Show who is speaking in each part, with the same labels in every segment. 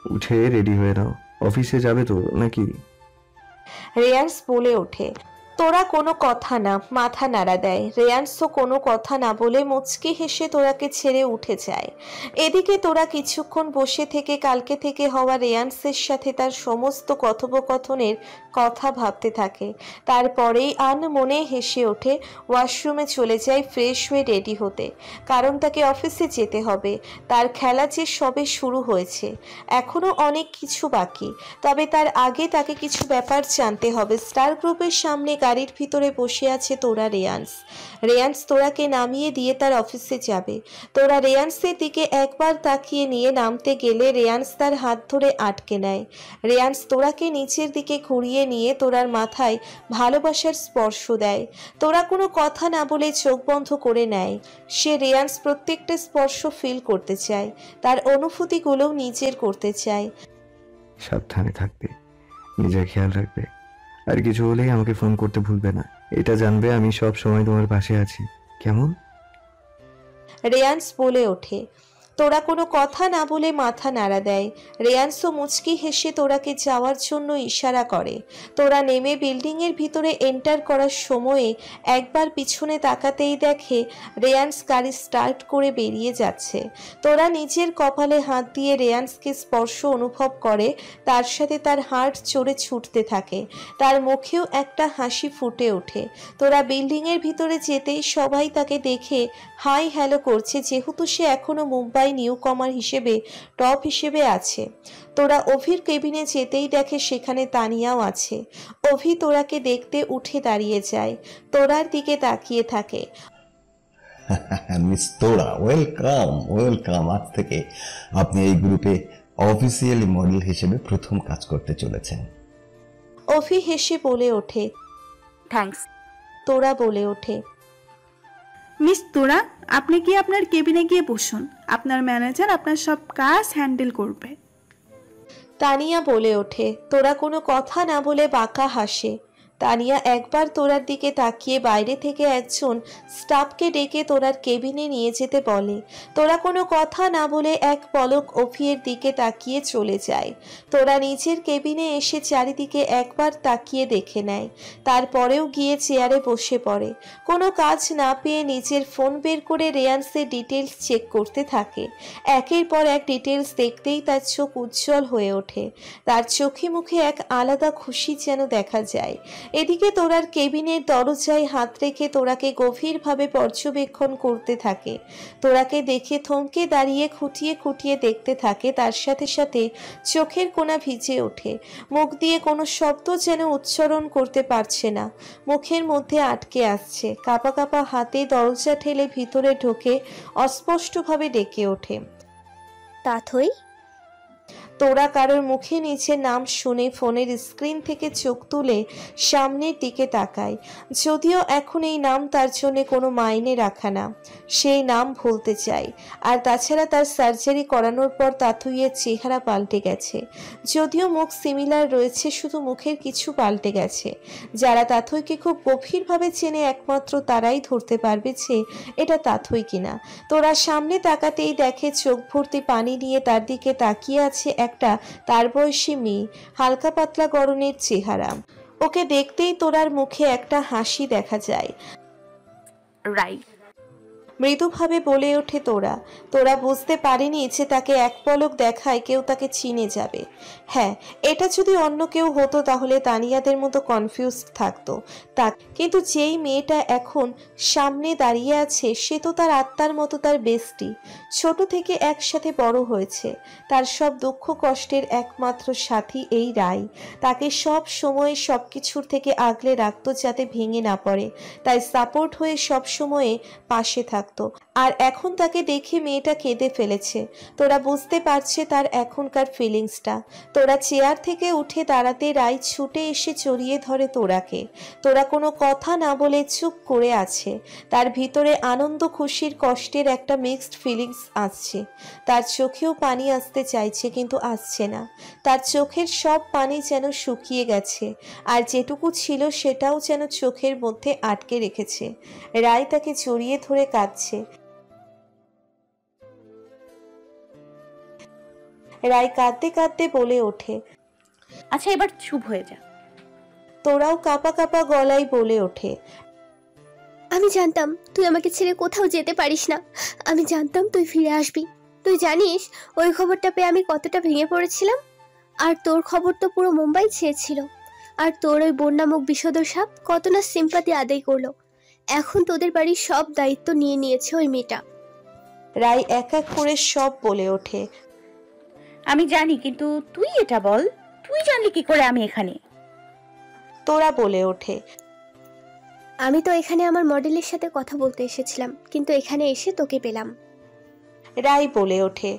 Speaker 1: উঠে রেডি হয়ে নাও, অফিসে যাবে তো নাকি?
Speaker 2: রেয়ান্স বলে ওঠে। তোরা কোনো কথা না, মাথা নাড়া দেয়। রেয়ান্সও কোনো কথা না বলে মুচকি হেসে তোরাকে ছেড়ে উঠে যায়। এদিকে তোরা কিছুক্ষণ বসে থেকে কালকে থেকে হওয়া রেয়ান্সের সাথে তার সমস্ত কথোপকথনের কথা ভাবতে থাকে। তারপরেই মনে হেসে ওঠে, ওয়াশরুমে চলে যায় ফ্রেশ হয়ে রেডি হতে, কারণ তাকে অফিসে যেতে হবে। তার খেলা যে সবে শুরু হয়েছে, এখনো অনেক কিছু বাকি। তবে তার আগে তাকে কিছু ব্যাপার জানতে হবে। স্টার গ্রুপের সামনে গাড়ির ভিতরে বসে আছে তোরা রেয়ান্স। রেয়ান্স তোরাকে নামিয়ে দিয়ে তার অফিসে যাবে। তোরা রেয়ান্সের দিকে একবার তাকিয়ে নিয়ে নামতে গেলে রেয়ান্স তার হাত ধরে আটকে নেয়। রেয়ান্স তোরাকে নিচের দিকে ঘুরিয়ে নিয়ে তোরার মাথায় ভালোবাসার স্পর্শ দেয়। তোরা কোনো কথা না বলে চোখ বন্ধ করে নেয়। সে রেয়ান্স প্রত্যেকটা স্পর্শ ফিল করতে চায়, তার অনুভূতিগুলোও নিজের করতে চায়।
Speaker 1: সাবধানে থাকবে, নিজের খেয়াল রাখবে, আর কিছু হলেই আমাকে ফোন করতে ভুলবে না। এটা জানবে আমি সব সময় তোমার পাশে আছি, কেমন?
Speaker 2: রেয়ান্স বলে ওঠে। তোরা কোনো কথা না বলে মাথা নাড়া দেয়। রেয়ান্সও মুচকি হেসে তোরাকে যাওয়ার জন্য ইশারা করে। তোরা নেমে বিল্ডিং এর ভিতরে এন্টার করার সময়ে একবার পিছনে তাকাতেই দেখে রেয়ান্স গাড়ি স্টার্ট করে বেরিয়ে যাচ্ছে। তোরা নিজের কপালে হাত দিয়ে রেয়ান্সকে স্পর্শ অনুভব করে, তার সাথে তার হার্ট চড়ে ছুটতে থাকে। তার মুখেও একটা হাসি ফুটে ওঠে। তোরা বিল্ডিং এর ভিতরে যেতেই সবাই তাকে দেখে হাই হ্যালো করছে, যেহেতু সে এখনো মুম্বাই নিউ কমার হিসেবে টপ হিসেবে আছে। তোরা অভির কেবিনে যেতেই দেখে সেখানে তানিয়াও আছে। অভি তোরাকে দেখতে উঠে দাঁড়িয়ে যায়, তোরার দিকে তাকিয়ে থাকে।
Speaker 3: মিস তোরা, ওয়েলকাম ওয়েলকাম। আজ থেকে আপনি এই গ্রুপে অফিসিয়ালি মডেল হিসেবে প্রথম কাজ করতে চলেছেন।
Speaker 2: অভি হেসে বলে ওঠে।
Speaker 4: থ্যাঙ্কস।
Speaker 2: তোরা বলে ওঠে,
Speaker 4: মিস তোরা, আপনি কি আপনার কেবিনে গিয়ে বসুন, আপনার ম্যানেজার আপনার সব কাজ হ্যান্ডেল করবে।
Speaker 2: তানিয়া বলে ওঠে। তোরা কোনো কথা না বলে বাঁকা হাসে। তানিয়া একবার তোরার দিকে তাকিয়ে বাইরে থেকে একজন স্টাফকে ডেকে তোরার কেবিনে নিয়ে যেতে বলে। তোরা কোনো কথা না বলে এক পলক অভির দিকে তাকিয়ে চলে যায়। তোরা নিজের কেবিনে এসে চারিদিকে একবার তাকিয়ে দেখে নেয়, তারপরেও গিয়ে চেয়ারে বসে পড়ে। কোনো কাজ না পেয়ে নিজের ফোন বের করে রেয়ান্সের ডিটেলস চেক করতে থাকে। একের পর এক ডিটেলস দেখতেই তার চোখ উজ্জ্বল হয়ে ওঠে। তার চোখে মুখে এক আলাদা খুশি যেন দেখা যায়। এদিকে তোরার কেবিনের দরজায় হাত রেখে তোরাকে গভীরভাবে পর্যবেক্ষণ করতে থাকে। তোরাকে দেখে থমকে দাঁড়িয়ে খুঁটিয়ে খুঁটিয়ে দেখতে থাকে, তার সাথে সাথে চোখের কোণা ভিজে ওঠে। মুখ দিয়ে কোনো শব্দ যেন উচ্চারণ করতে পারছে না, মুখের মধ্যে আটকে আসছে। কাঁপা কাঁপা হাতে দরজা ঠেলে ভিতরে ঢোকে অস্পষ্টভাবে ডেকে ওঠে,
Speaker 5: তাথই।
Speaker 2: তোরা কারোর মুখে নিচে নাম শুনে ফোনের স্ক্রিন থেকে চোখ তুলে সামনের দিকে তাকায়। যদিও এখন এই নাম তার জন্য কোনো মাইনে রাখা না, সেই নাম ভুলতে চায়। আর তাছাড়া তার সার্জারি করানোর পর তাথইয়ের চেহারা পাল্টে গেছে। যদিও মুখ সিমিলার রয়েছে, শুধু মুখের কিছু পাল্টে গেছে। যারা তাথইকে খুব গভীরভাবে চেনে একমাত্র তারাই ধরতে পারবে যে এটা তাথই কিনা। তোরা সামনে তাকাতেই দেখে চোখ ভর্তি পানি নিয়ে তার দিকে তাকিয়ে আছে একটা তার বয়সী মেয়ে, হালকা পাতলা গড়নের চেহারা। ওকে দেখতেই তোরার মুখে একটা হাসি দেখা যায়।
Speaker 4: রাইট।
Speaker 2: মৃদুভাবে বলে ওঠে তোরা। তোরা বুঝতে পারেনি যে তাকে এক পলক দেখায় কেউ তাকে চিনে যাবে। হ্যাঁ, এটা যদি অন্য কেউ হতো তাহলে তানিয়াদের মতো কনফিউজড থাকতো। কিন্তু যেই মেয়েটা এখন সামনে দাঁড়িয়ে আছে সে তো তার আত্মার মতো তার বেস্টি। ছোট থেকে একসাথে বড় হয়েছে। তার সব দুঃখ কষ্টের একমাত্র সাথী এই রাই। তাকে সব সময় সব কিছুর থেকে আগলে রাখতো যাতে ভেঙে না পড়ে, তাই সাপোর্ট হয়ে সব সময়ে পাশে থাকতো। আর এখন তাকে দেখে মেয়েটা কেঁদে ফেলেছে। তোরা বুঝতে পারছে তার এখনকার ফিলিংসটা। তোরা চেয়ার থেকে উঠে দাঁড়াতে রাই ছুটে এসে জড়িয়ে ধরে তোরাকে। তোরা কোনো কথা না বলে চুপ করে আছে। তার ভিতরে আনন্দ, খুশির, কষ্টের একটা মিক্সড ফিলিংস আসছে। তার চোখেও পানি আসতে চাইছে কিন্তু আসছে না। তার চোখের সব পানি যেন শুকিয়ে গেছে, আর যেটুকু ছিল সেটাও যেন চোখের মধ্যে আটকে রেখেছে। রাই তাকে জড়িয়ে ধরে কাঁদছে। রায় কাঁদতে কাঁদতে বলে ওঠে।
Speaker 6: আচ্ছা এবার চুপ হয়ে যা।
Speaker 2: তোরাও কাঁপা কাঁপা গলায় বলে ওঠে।
Speaker 5: আমি জানতাম তুই আমাকে ছেড়ে কোথাও যেতে পারিস না। আমি জানতাম তুই ফিরে আসবি। তুই জানিস ওই খবরটা পেয়ে আমি কতটা ভেঙে পড়েছিলাম। আর তোর খবর তো পুরো মুম্বাই ছেয়েছিল। আর তোর ওই বন্যামুখ বিষধর সাপ কত না সিম্পাতি আদায় করলো। এখন তোদের বাড়ির সব দায়িত্ব নিয়ে নিয়েছে ওই মেয়েটা।
Speaker 2: রায় এক এক করে সব বলে ওঠে।
Speaker 6: আমি জানি, কিন্তু তুই এটা বল, তুই জানলি কি করে আমি এখানে?
Speaker 2: তোরা বলে ওঠে।
Speaker 5: আমি তো এখানে আমার মডেলের সাথে কথা বলতে এসেছিলাম, কিন্তু এখানে এসে তোকে পেলাম।
Speaker 2: রায় বলে ওঠে।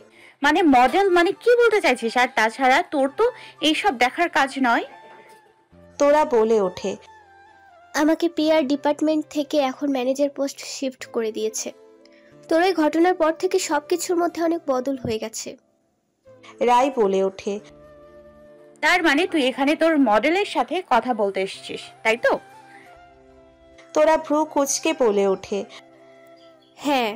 Speaker 6: মানে মডেল মানে কি বলতে চাইছিস? আর তাছাড়া তোর তো এইসব দেখার কাজ নয়।
Speaker 2: তোরা বলে ওঠে।
Speaker 5: আমাকে পিআর ডিপার্টমেন্ট থেকে এখন ম্যানেজার পোস্ট শিফট করে দিয়েছে। তোর ওই ঘটনার পর থেকে সবকিছুর মধ্যে অনেক বদল হয়ে গেছে।
Speaker 2: রায় বলে ওঠে।
Speaker 6: তার মানে তুই এখানে তোর মডেলের সাথে কথা বলতে এসেছিস, তাই তো?
Speaker 2: তোরা ভ্রু কুঁচকে বলে ওঠে।
Speaker 5: হ্যাঁ।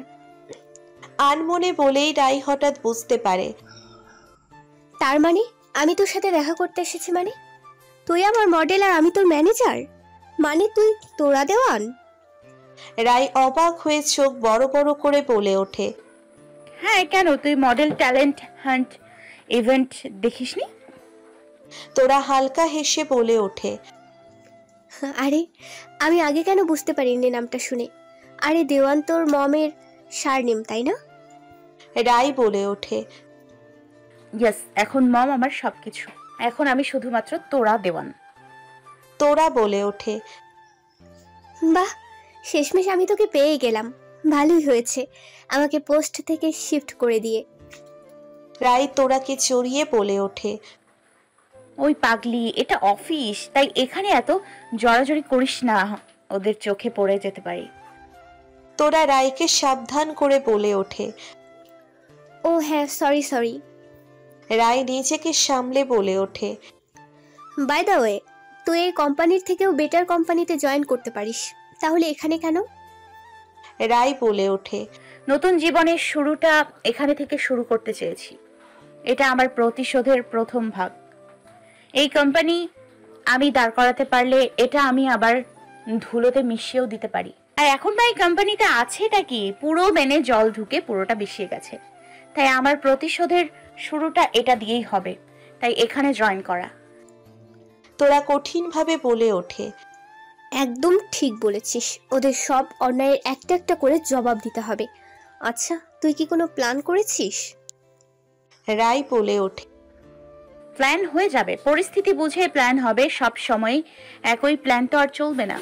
Speaker 2: আনমনে বলেই রায় হঠাৎ বুঝতে পারে।
Speaker 5: তার মানে আমি তোর সাথে দেখা করতে এসেছি? মানে তুই আমার মডেল আর আমি তোর ম্যানেজার? মানে তুই তোরা দেওয়ান?
Speaker 2: রায় অবাক হয়ে চোখ বড় বড় করে বলে ওঠে।
Speaker 6: হ্যাঁ, কেন? তুই মডেল ট্যালেন্ট হান্ট ইভেন্ট দেখিসনি?
Speaker 2: তোরা হালকা হেসে বলে ওঠে।
Speaker 5: আরে আমি আগে কেন বুঝতে পারিনি নামটা শুনে? আরে দেওয়ান তোর মমের সারনেম, তাই না?
Speaker 2: রায় বলে ওঠে।
Speaker 6: ইয়েস, এখন মম আমার সবকিছু। এখন আমি শুধুমাত্র তোরা দেওয়ান।
Speaker 2: তোরা বলে ওঠে।
Speaker 5: বাহ, শেষমেশ আমি তোকে পেয়ে গেলাম। ভালোই হয়েছে আমাকে পোস্ট থেকে শিফট করে দিয়ে।
Speaker 2: রায় তোরাকে চড়িয়ে বলে ওঠে।
Speaker 6: ওই পাগলি, এটা অফিস, তাই এখানে এত জড়াজড়ি করিস না, ওদের চোখে পড়ে যেতে পারি।
Speaker 2: তোরা রায়কে সাবধান করে বলে ওঠে।
Speaker 5: ও হ্যাঁ, সরি।
Speaker 2: রায় নিজেকে সামলে বলে ওঠে।
Speaker 5: বাই দ্য ওয়ে, তুই এই কোম্পানির থেকেও বেটার কোম্পানিতে জয়েন করতে পারিস, তাহলে এখানে কেন?
Speaker 2: রায় বলে ওঠে।
Speaker 6: নতুন জীবনের শুরুটা এখানে থেকে শুরু করতে চেয়েছি। এটা আমার প্রতিশোধের প্রথম ভাগ। এই কোম্পানি আমি দাঁড় করাতে পারলে এটা আমি আবার ধুলোতে মিশিয়েও দিতে পারি। আর এখন বা এই কোম্পানিতে আছেটা কি, পুরো মেনে জল ঢুকে পুরোটা মিশিয়ে গেছে। তাই আমার প্রতিশোধের শুরুটা এটা দিয়েই হবে, তাই এখানে জয়েন করা।
Speaker 2: তোরা কঠিনভাবে বলে ওঠে।
Speaker 5: একদম ঠিক বলেছিস, ওদের সব অন্যায়ের একটা একটা করে জবাব দিতে হবে। আচ্ছা, তুই কি কোনো প্ল্যান করেছিস?
Speaker 2: রায় বলে ওঠে।
Speaker 6: প্ল্যান হয়ে যাবে, পরিস্থিতি বুঝে প্ল্যান হবে। সব সময় একই প্ল্যান তো আর চলবে না।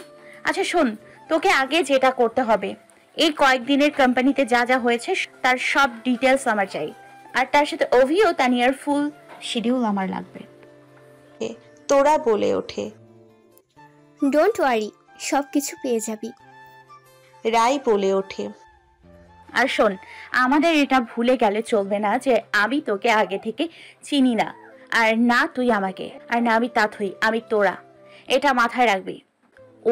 Speaker 6: আচ্ছা শোন, তোকে আগে যেটা করতে হবে, এই কয়েকদিনের কোম্পানিতে যা যা হয়েছে তার সব ডিটেলস আমার চাই। আর তার সাথে অভিও তানিয়ার ফুল শিডিউল আমার লাগবে।
Speaker 2: তোরা বলে ওঠে।
Speaker 5: ডোন্ট ওয়ারি, সব কিছু পেয়ে যাবি।
Speaker 2: রায় বলে ওঠে।
Speaker 6: আর শোন, আমাদের এটা ভুলে গেলে চলবে না যে আমি তোকে আগে থেকে চিনি না, আর না তুই আমাকে, আর না আমি তাথই, আমি তোরা। এটা মাথায় রাখবি।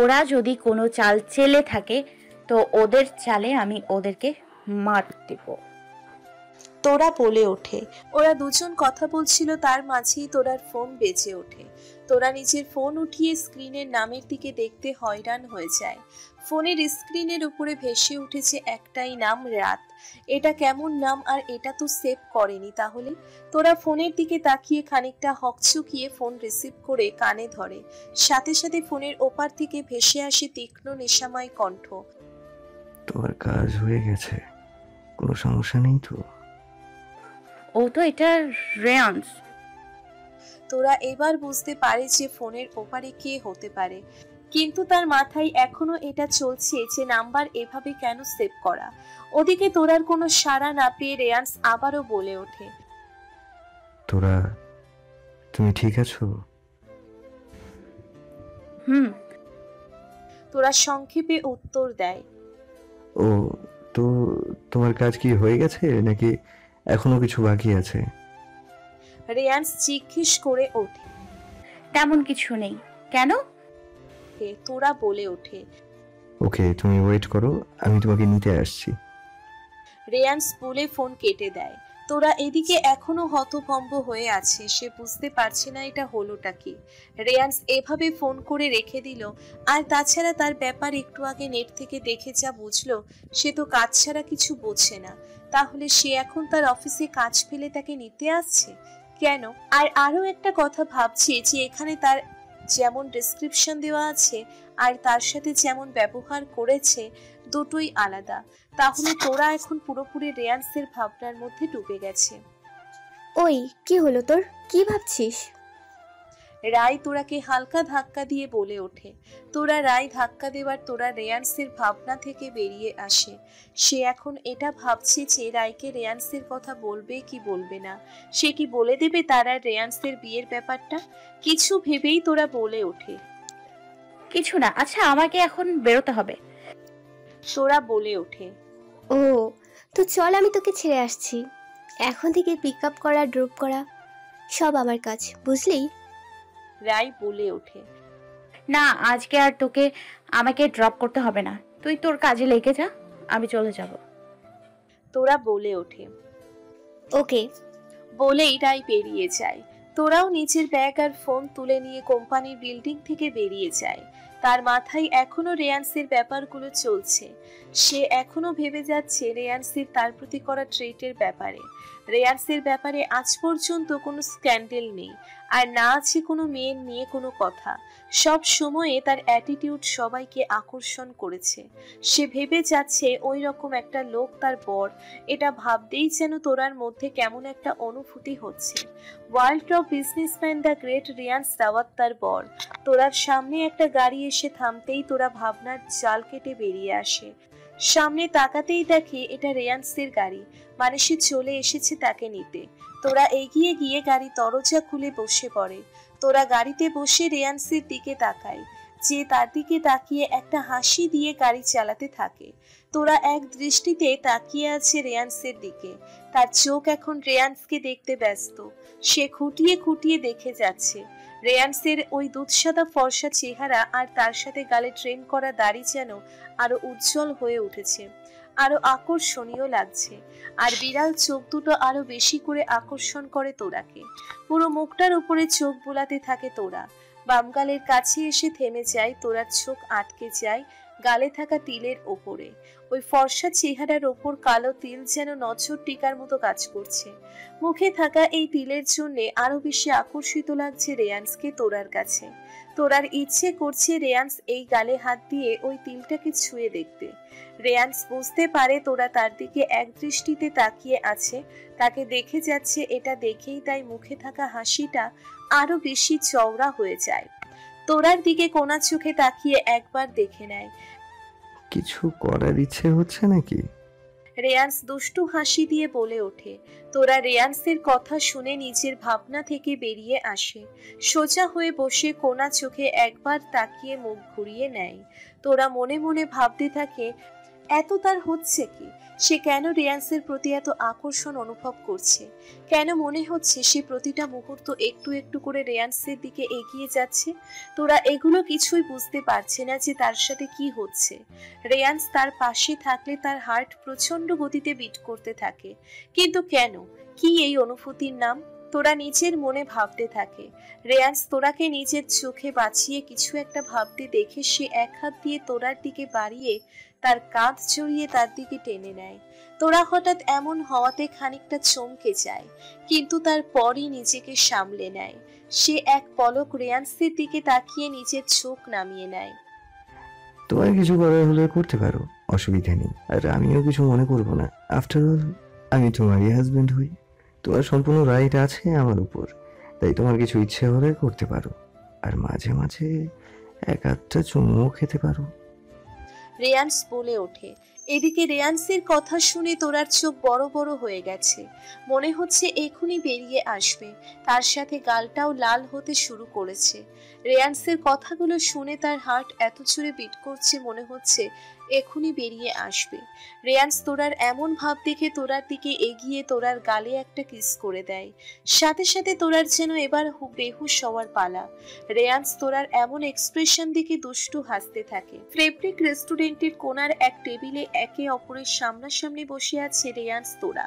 Speaker 6: ওরা যদি কোনো চাল চেলে থাকে তো ওদের চালে আমি ওদেরকে মার দেব।
Speaker 2: তোরা বলে ওঠে। ওরা দুজন কথা বলছিল, তার মাঝেই তোরার ফোন বেজে ওঠে। তোরা নিজের ফোন উঠিয়ে স্ক্রিনের নামের দিকে দেখতে হয়রান হয়ে যায়। ফোনের স্ক্রিনের উপরে ভেসে উঠেছে একটাই নাম, রাত। এটা কেমন নাম, আর এটা তো সেভ করেনি তাহলে? তোরা ফোনের দিকে তাকিয়ে খানিকটা হকচকিয়ে ফোন রিসিভ করে কানে ধরে। সাথে সাথে ফোনের ওপার থেকে ভেসে আসে তীক্ষ্ণ নেশাময় কণ্ঠ।
Speaker 1: তোমার কাজ হয়ে গেছে, কোনো সমস্যা নেই তো?
Speaker 6: ও তো এটা রেয়ান্স।
Speaker 2: তোরা এবার বুঝতে পারে যে ফোনের ওপারে কে হতে পারে, কিন্তু তার মাথায় এখনো এটা চলছে যে নাম্বার এভাবে কেন সেভ করা। ওদিকে তোরার কোনো সাড়া না পেয়ে রেয়ান্স আবারও বলে ওঠে।
Speaker 1: তোরা, তুমি ঠিক আছো?
Speaker 2: তোরা সংক্ষেপে উত্তর দেয়।
Speaker 1: ও, তো তোমার কাজ কি হয়ে গেছে নাকি এখনো কিছু বাকি আছে?
Speaker 2: রেয়ান্স জিজ্ঞেস করে ওঠে।
Speaker 6: তেমন কিছু নেই। কেন?
Speaker 2: তোরা বলে ওঠে।
Speaker 1: ওকে, তুমি ওয়েট করো, আমি তোমাকে নিতে আসছি।
Speaker 2: রেয়ান্স বলে ফোন কেটে দেয়। তোরা এদিকে এখনো হতভম্ব হয়ে আছে, সে বুঝতে পারছে না এটা হলোটা কি। রেয়ান্স এভাবে ফোন করে রেখে দিল, আর তাছাড়া তার ব্যাপার একটু আগে নেট থেকে দেখে যা বুঝলো, সে তো কাজ ছাড়া কিছু বোঝে না। তাহলে সে এখন তার অফিসে কাজ ফেলে তাকে নিতে আসছে কেন? আর আরো একটা কথা ভাবছি যে এখানে তার যেমন ডেসক্রিপশন দেওয়া আছে আর তার সাথে যেমন ব্যবহার করেছে দুটোই আলাদা। তাহলে তোরা এখন পুরোপুরি রেয়ান্সের ভাবনার মধ্যে ডুবে গেছে।
Speaker 5: ওই কি হলো তোর, কি ভাবছিস?
Speaker 2: রায় তোরাকে হালকা ধাক্কা দিয়ে বলে ওঠে। তোরা রায় ধাক্কা দেওয়ার তোরা রেয়ান্সের ভাবনা থেকে বেরিয়ে আসে। সে এখন এটা ভাবছে যে রায়কে রেয়ান্সের কথা বলবে কি বলবে না। সে কি বলে দেবে তার আর রেয়ান্সের বিয়ের ব্যাপারটা? কিছু ভেবেই তোরা বলে ওঠে,
Speaker 6: কিছু না। আচ্ছা, আমাকে এখন বেরোতে হবে।
Speaker 2: তোরা বলে ওঠে,
Speaker 5: ও তো চল, আমি তোকে ছেড়ে আসছি। এখন থেকে পিক আপ করা, ড্রপ করা সব আমার কাজ, বুঝলি?
Speaker 2: রায় বলে ওঠে,
Speaker 6: না, আজকে আর তোকে আমাকে ড্রপ করতে হবে না। তুই তোর কাজে লেগে যা, আমি চলে যাব।
Speaker 2: তোরা বলে ওঠে।
Speaker 5: ওকে
Speaker 2: বলেই রায় বেরিয়ে যায়। তোরাও নিচের ব্যাগ আর ফোন তুলে নিয়ে কোম্পানির বিল্ডিং থেকে বেরিয়ে যায়। তার মাথায় এখনো রেয়ান্সের ব্যাপারগুলো চলছে। সে এখনো ভেবে যাচ্ছে রেয়ান্সের তার প্রতি করা ট্রিটের ব্যাপারে। রেয়ান্সের ব্যাপারে আজ পর্যন্ত কোনো স্ক্যান্ডেল নেই, আর না আছে কোনো মেয়ের নিয়ে কোনো কথা। সব সময়ে তার অ্যাটিটিউড সবাইকে আকর্ষণ করেছে। সে ভেবে যাচ্ছে ওই রকম একটা লোক তার বর। এটা ভাবতেই যেন তোরার মধ্যে কেমন একটা অনুভূতি হচ্ছে। World of businessman the great রিয়ান্স রাওয়াত তার বর। তোরার সামনে একটা গাড়ি এসে থামতেই তোরা ভাবনার জাল কেটে বেরিয়ে আসে। সামনে তাকাতেই দেখে এটা রেয়ান্সের গাড়ি, মানে সে চলে এসেছে তাকে নিতে। তোরা এগিয়ে গিয়ে গাড়ি দরজা খুলে বসে পড়ে। তোরা গাড়িতে বসে রেয়ান্সের দিকে তাকায়, যে তার দিকে তাকিয়ে একটা হাসি দিয়ে গাড়ি চালাতে থাকে। তোরা এক দৃষ্টিতে তাকিয়ে আছে রেয়ান্সের দিকে। তার চোখ এখন রেয়ান্সকে দেখতে ব্যস্ত। সে খুঁটিয়ে খুঁটিয়ে দেখে যাচ্ছে। রেয়ান্সের ওই দুধসাদা ফর্সা চেহারা আর তার সাথে গালে ট্রেন করা দাড়ি যেন আরো উজ্জ্বল হয়ে উঠেছে, আরো আকর্ষণীয় লাগছে। আর বিড়াল চোখ দুটো আরো বেশি করে আকর্ষণ করে তোরাকে। পুরো মুখটার উপরে চোখ বোলাতে থাকে তোরা। বাম গালের কাছে এসে থেমে যায়, তোরার চোখ আটকে যায় গালে থাকা তিলের ওপরে। ওই ফর্সা চেহারার ওপর কালো তিল যেন নজর টিকার মতো কাজ করছে। মুখে থাকা এই তিলের জন্য আরো বেশি আকর্ষিত লাগছে রেয়ান্সকে তোরার কাছে। তোরার ইচ্ছে করছে রেয়ান্স এই গালে হাত দিয়ে ওই তিলটাকে ছুঁয়ে দেখতে। রেয়ান্স বুঝতে পারে তোরা তার দিকে এক দৃষ্টিতে তাকিয়ে আছে, তাকে দেখে যাচ্ছে। এটা দেখেই তাই মুখে থাকা হাসিটা আরো বেশি চওড়া হয়ে যায়। তোরার দিকে কোনা চোখে তাকিয়ে একবার দেখে নেয়।
Speaker 1: কিছু করার ইচ্ছে হচ্ছে নাকি?
Speaker 2: রেয়ান্স দুষ্টু হাসি দিয়ে বলে ওঠে। তোরা রেয়ান্সের কথা শুনে নিজের ভাবনা থেকে বেরিয়ে আসে। সোজা হয়ে বসে কোনা চোখে একবার তাকিয়ে মুখ ঘুরিয়ে নেয়। তোরা মনে মনে ভাবতে থাকে এত তার হচ্ছে কি, সে কেন রেয়ান্সের প্রতি এত আকর্ষণ অনুভব করছে, কেন মনে হচ্ছে সে প্রতিটা মুহূর্ত একটু একটু করে রেয়ান্সের দিকে এগিয়ে যাচ্ছে। তোরা এগুলো কিছুই বুঝতে পারছে না যে তার সাথে কি হচ্ছে। রেয়ান্স তার পাশে থাকলে তার হার্ট প্রচন্ড গতিতে বিট করতে থাকে, কিন্তু কেন, কি এই অনুভূতির নাম? তোরা নিজের মনে ভাবতে থাকে। রেয়ান্স তোরাকে নিজের চোখে বাঁচিয়ে কিছু একটা ভাবতে দেখে সে এক হাত দিয়ে তোরার দিকে বাড়িয়ে তার কাঁধ জড়িয়ে তার দিকে টেনে নেয়। তোরা হঠাৎ এমন হওয়াতে খানিকটা চমকে যায়, কিন্তু তারপরই নিজেকে সামলে নেয়। সে এক পলক রেয়ান্সের দিকে তাকিয়ে নিজের চোখ নামিয়ে নেয়।
Speaker 1: তোমার কিছু করার হলে করতে পারো, অসুবিধা নেই। আর আমিও কিছু মনে করব না। আফটার অল আমি তোমারই হাজবেন্ড হই। তোমার সম্পূর্ণ রাইট আছে আমার উপর, তাই তোমার কিছু ইচ্ছে হলে করতে পারো। আর মাঝে মাঝে এক আধটা চুমুও খেতে পারো।
Speaker 2: রেয়ান্স বলে ওঠে। এদিকে রেয়ান্সের কথা শুনে তোরার চোখ বড় বড় হয়ে গেছে, মনে হচ্ছে এখনই বেরিয়ে আসবে। তার সাথে গালটাও লাল হতে শুরু করেছে। রেয়ান্সের কথাগুলো শুনে তার হার্ট এত জোরে বিট করছে, মনে হচ্ছে এখনই বেরিয়ে আসবে। রেয়ান্স তোরার এমন ভাব দেখে তোরার দিকে এগিয়ে তোরার গালে একটা কিস করে দেয়। সাথে সাথে তোরার যেন এবার বেহুশ হওয়ার পালা। রেয়ান্স তোরার এমন এক্সপ্রেশন দেখে দুষ্টু হাসতে থাকে। ফেব্রিক রেস্টুরেন্টের কোনার এক টেবিলে একে অপরের সামনাসামনি বসে আছে রেয়ান্স তোরা।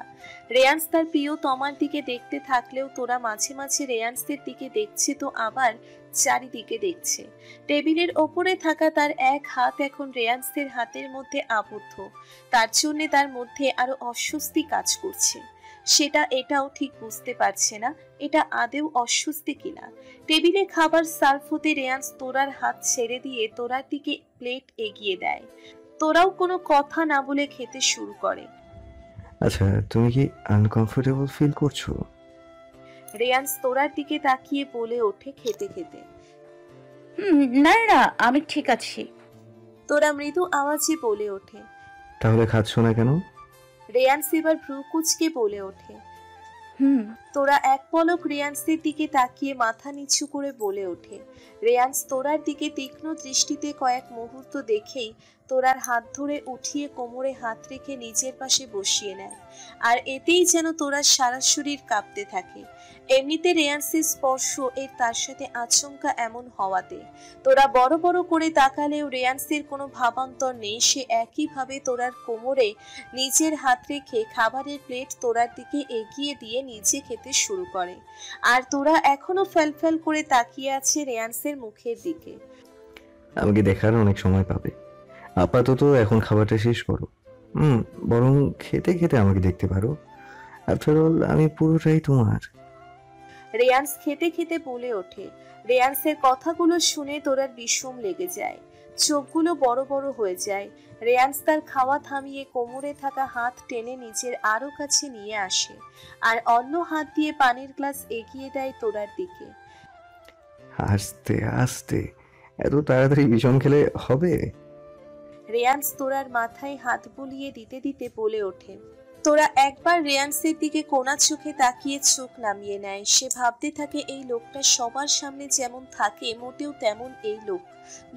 Speaker 2: রেয়ান্স তার প্রিয় তমার দিকে দেখতে থাকলেও তোরা মাঝে মাঝে রেয়ান্সের দিকে দেখছে তো আবার চারিদিকে দেখছে। টেবিলের ওপরে থাকা তার এক হাত এখন রেয়ান্সের হাতের মধ্যে আবদ্ধ। তার জন্য তার মধ্যে আরো অস্বস্তি কাজ করছে। সেটা এটাও ঠিক বুঝতে পারছে না এটা আদেও অস্বস্তি কিনা। টেবিলে খাবার সার্ভ হতে রেয়ান্স তোরার হাত ছেড়ে দিয়ে তোরার দিকে প্লেট এগিয়ে দেয়। তোরাও কোনো কথা না বলে খেতে শুরু করে।
Speaker 1: আচ্ছা, তুমি কি আনকমফোর্টেবল ফিল করছো?
Speaker 2: রেয়ান্স তোরার দিকে তাকিয়ে বলে ওঠে খেতে খেতে।
Speaker 6: না না, আমি ঠিক আছি।
Speaker 2: তোরা মৃদু আওয়াজে বলে ওঠে।
Speaker 1: তাহলে খাচ্ছ না কেন?
Speaker 2: রেয়ান্স এবার ভ্রু কুঁচকে বলে ওঠে।
Speaker 6: হুম।
Speaker 2: তোরা এক পলক রেয়ান্সের দিকে তাকিয়ে মাথা নিচু করে বলে ওঠে। রেয়ান্স তোরার দিকে তীক্ষ্ণ দৃষ্টিতে কয়েক মুহূর্ত দেখেই তোরার হাত ধরে উঠিয়ে কোমরে হাত রেখে নিজের পাশে বসিয়ে নেয়। আর এতেই যেন তোরার সারা শরীর কাঁপতে থাকে। এমনিতে রেয়ান্সের স্পর্শ এর তার সাথে আচমকা এমন হওয়াতে তোরা বড় বড় করে তাকালেও রেয়ান্সের কোনো ভাবান্তর নেই। সে একইভাবে তোরার কোমরে নিজের হাত রেখে খাবারের প্লেট তোরার দিকে এগিয়ে দিয়ে নিজে খেতে শুরু করে। আর তোরা এখনো ফ্যালফ্যাল করে তাকিয়ে আছে রেয়ান্সের মুখের দিকে।
Speaker 1: আমাকে দেখার অনেক সময় পাবে, আপাতত এখন খাবারটা শেষ করো। বরং খেতে খেতে আমাকে দেখতে পারো। আফটার অল আমি পুরোটাই তোমার।
Speaker 2: রেয়ান্স খেতে খেতে বলে ওঠে। রেয়ান্সের কথাগুলো শুনে তোরার বিষম লেগে যায়, চোখগুলো বড় বড় হয়ে যায়। রেয়ান্স তার খাওয়া থামিয়ে কোমরে থাকা হাত টেনে নিজের আরো কাছে নিয়ে আসে আর অন্য হাত দিয়ে পানির গ্লাস এগিয়ে দেয় তোরার দিকে।
Speaker 1: আস্তে আস্তে, এত তাড়াতাড়ি বিষম খেলে হবে?
Speaker 2: রেয়ান্স তোরার মাথায় হাত বুলিয়ে দিতে দিতে বলে ওঠে। তোরা একবার রেয়ান্সের দিকে কোনা চোখে তাকিয়ে চোখ নামিয়ে নেয়। সে ভাবতে থাকে এই লোকটা সবার সামনে যেমন থাকে মোটেও তেমন এই লোক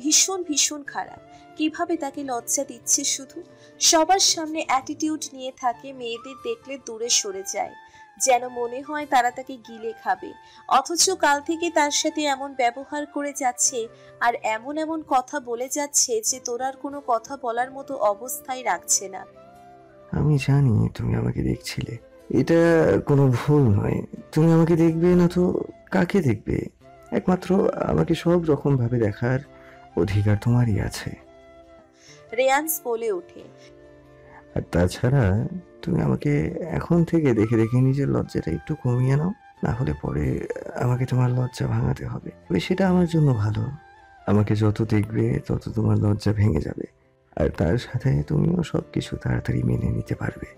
Speaker 2: ভীষণ ভীষণ খারাপ। কিভাবে তাকে লজ্জা দিচ্ছে শুধু। সবার সামনে অ্যাটিটিউড নিয়ে থাকে, মেয়েদের দেখলে দূরে সরে যায়, যেন মনে হয় তারা তাকে গিলে খাবে। অথচ কাল থেকে তার সাথে এমন ব্যবহার করে যাচ্ছে আর এমন এমন কথা বলে যাচ্ছে যে তোরার কোনো কথা বলার মতো অবস্থায় রাখছে না।
Speaker 1: আমি জানি তুমি আমাকে দেখছিলে, এটা কোনো ভুল নয়। তুমি আমাকে দেখবে না তো কাকে দেখবে? একমাত্র আমাকে সব রকম ভাবে দেখার অধিকার তোমারই আছে।
Speaker 2: রেয়ান্স বলে ওঠে।
Speaker 1: আর তাছাড়া তুমি আমাকে এখন থেকে দেখে দেখে নিজের লজ্জাটা একটু কমিয়ে নাও, না হলে পরে আমাকে তোমার লজ্জা ভাঙাতে হবে। তবে সেটা আমার জন্য ভালো। আমাকে যত দেখবে তত তোমার লজ্জা ভেঙে যাবে, আর তার সাথে তুমিও সবকিছু তাড়াতাড়ি মেনে নিতে পারবে।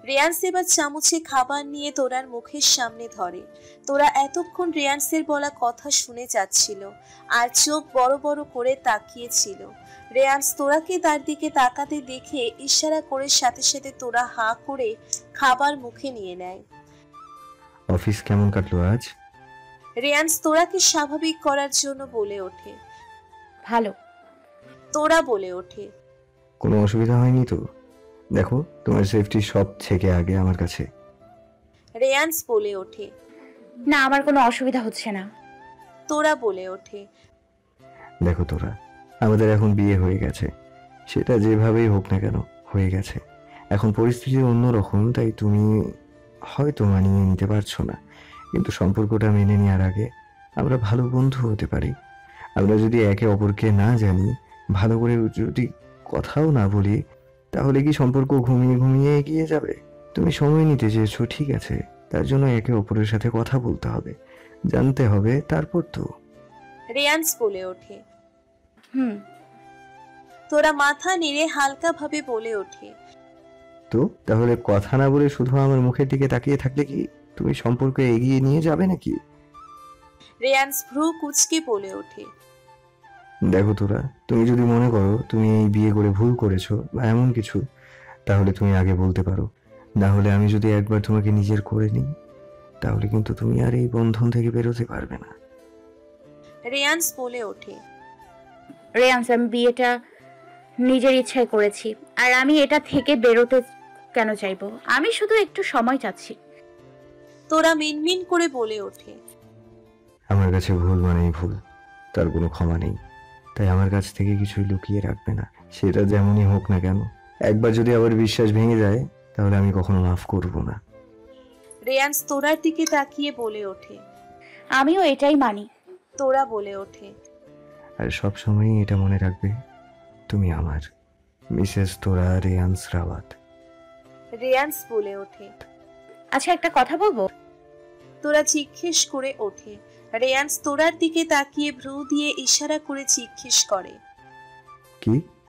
Speaker 2: রেয়ান্স এবার চামচে খাবার নিয়ে তোরার মুখের সামনে ধরে। তোরা এতক্ষণ রেয়ান্সের বলা কথা শুনে যাচ্ছিল আর চোখ বড় বড় করে তাকিয়েছিল। রেয়ান্স তোরাকে তার দিকে তাকাতে দেখে ইশারা করে সাথে সাথে তোরা হা করে খাবার মুখে নিয়ে নেয়।
Speaker 1: অফিস কেমন কাটলো আজ?
Speaker 2: রেয়ান্স তোরাকে স্বাভাবিক করার জন্য বলে ওঠে।
Speaker 6: ভালো।
Speaker 2: তোরা বলে ওঠে।
Speaker 1: কোনো অসুবিধা হয়নি তো? দেখো, তোমার সেফটি সব থেকে আগে আমার কাছে।
Speaker 2: রেয়ান্স বলে ওঠে।
Speaker 6: না, আমার কোনো অসুবিধা হচ্ছে না।
Speaker 2: তোরা বলে ওঠে।
Speaker 1: দেখো তোরা, আমাদের এখন বিয়ে হয়ে গেছে, সেটা যেভাবেই হোক না কেন হয়ে গেছে। এখন পরিস্থিতি অন্যরকম, তাই তুমি হয়তো মানিয়ে নিতে পারছো না, কিন্তু সম্পর্কটা মেনে নেওয়ার আগে আমরা ভালো বন্ধু হতে পারি। আমরা যদি একে অপরকে না জানি, ভালো করে যদি কথাও না বলি, তাহলে কি সম্পর্ক ঘুমিয়ে ঘুমিয়ে এগিয়ে যাবে? তুমি সময় নিতে চেয়েছো, ঠিক আছে, তার জন্য একে অপরের সাথে কথা বলতে হবে, জানতে হবে, তারপর তো।
Speaker 2: রেয়ান্স বলে ওঠে।
Speaker 6: হুম।
Speaker 2: তোরা মাথা নেড়ে হালকা ভাবে বলে ওঠে।
Speaker 1: তো তাহলে কথা না বলে শুধু আমার মুখের দিকে তাকিয়ে থাকলে কি তুমি সম্পর্ক এগিয়ে নিয়ে যাবে নাকি?
Speaker 2: রেয়ান্স ভ্রু কুঁচকে বলে ওঠে।
Speaker 1: দেখো তোরা, তুমি যদি মনে করো তুমি এই বিয়ে করে ভুল করেছো বা এমন কিছু, তাহলে তুমি আগে বলতে পারো। না হলে আমি যদি একবার তোমাকে নিজের করে নিই, তাহলে কিন্তু তুমি আর এই বন্ধন থেকে বেরোতে পারবে না।
Speaker 2: রেয়ান্স বলে ওঠে।
Speaker 6: রেয়ান্স, আমি বিয়েটা নিজের ইচ্ছায় করেছি, আর আমি এটা থেকে বেরোতে কেন চাইবো? আমি শুধু একটু সময় চাচ্ছি।
Speaker 2: তোরা মিনমিন করে বলে ওঠে।
Speaker 1: আমার কাছে ভুল মানেই ভুল, তার কোনো ক্ষমা নেই। তাই আমার কাছ থেকে কিছুই লুকিয়ে রাখবে না, সেটা যেমনই হোক না কেন। একবার যদি আবার বিশ্বাস ভেঙে যায় তাহলে আমি কখনো মাফ করব না।
Speaker 2: রেয়ান্স তোরার দিকে তাকিয়ে বলে ওঠে।
Speaker 6: আমিও এটাই মানি।
Speaker 2: তোরা বলে ওঠে।
Speaker 1: আর সব সময়ই এটা মনে রাখবে, তুমি আমার মিসেস তোরা রেয়ান্স রাওয়াত।
Speaker 2: রেয়ান্স বলে ওঠে।
Speaker 6: আচ্ছা, একটা কথা বলবো?
Speaker 2: তোরা জিজ্ঞেস করে ওঠে। রেয়ান্স তোরার দিকে তাকিয়ে ভ্রু দিয়ে ইশারা করে জিজ্ঞেস করে।
Speaker 1: কি?